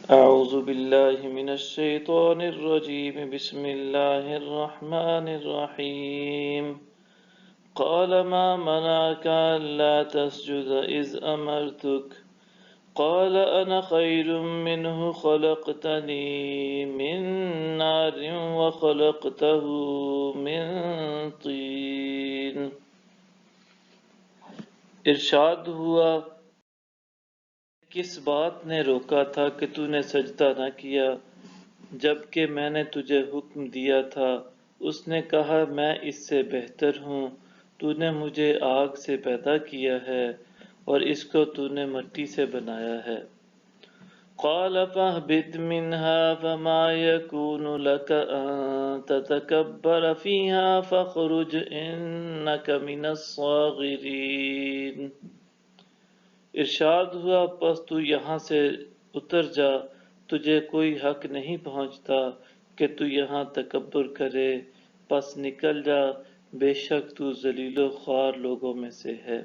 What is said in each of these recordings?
أعوذ بالله من الشيطان الرجيم بسم الله الرحمن الرحيم قال ما منعك ألا تسجد إذ أمرتك قال أنا خير منه خلقتني من نار وخلقته من طين ارشاد ہوا کس بات نے روکا تھا کہ تو نے سجدہ نہ کیا جبکہ میں نے تجھے حکم دیا تھا۔ اس نے کہا میں اس سے بہتر ہوں، تو نے مجھے آگ سے پیدا کیا ہے اور اس کو تو نے مٹی سے بنایا ہے۔ قال فاهبط منها فما يكون لك أن تتكبر فيها فاخرج إنك من الصاغرين۔ ارشاد ہوا پس تو یہاں سے اتر جا، تجھے کوئی حق نہیں پہنچتا کہ تو یہاں تکبر کرے، پس نکل جا، بے شک تو ذلیل و خوار لوگوں میں سے ہے۔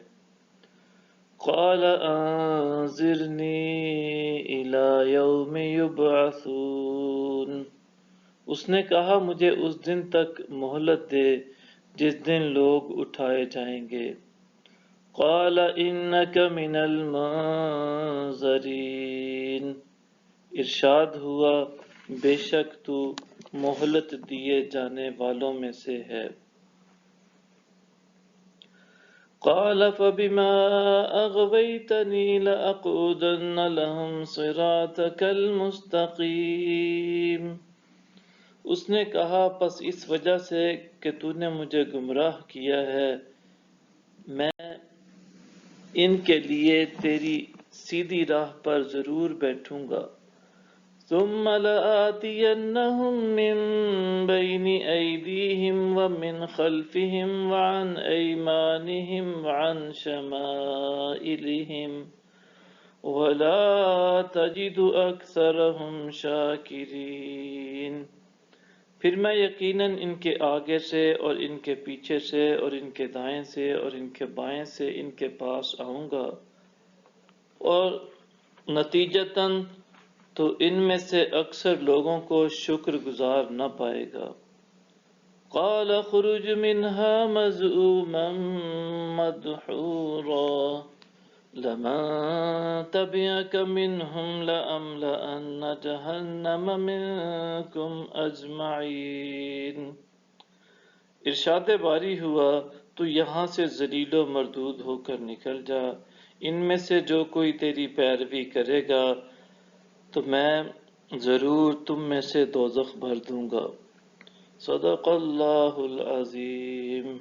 قال انظرنی الی یوم یبعثون۔ اس نے کہا مجھے اس دن تک مہلت دے جس دن لوگ اٹھائے جائیں گے۔ قال انک من المنظرین۔ ارشاد ہوا بے شک تو مہلت دیے جانے والوں میں سے ہے۔ قال فبما اغویتنی لأقعدن لهم صراطک المستقیم۔ اس نے کہا پس اس وجہ سے کہ تو نے مجھے گمراہ کیا ہے میں ان کے لیے تیری سیدھی راہ پر ضرور بیٹھوں گا۔ ثم لآتینہم من بین ایدیہم ومن خلفہم وعن ایمانہم وعن شمائلہم ولا تجد اکثرہم شاکرین۔ پھر میں یقیناً ان کے آگے سے اور ان کے پیچھے سے اور ان کے دائیں سے اور ان کے بائیں سے ان کے پاس آؤں گا، اور نتیجتاً تو ان میں سے اکثر لوگوں کو شکر گزار نہ پائے گا۔ قال اخرج منها مذءوما مدحورا لمن تبعك منهم لأملأن جہنم منكم اجمعین۔ ارشاد باری ہوا تو یہاں سے ذلیل و مردود ہو کر نکل جا، ان میں سے جو کوئی تیری پیروی کرے گا تو میں ضرور تم میں سے دوزخ بھر دوں گا۔ صدق اللہ العظیم۔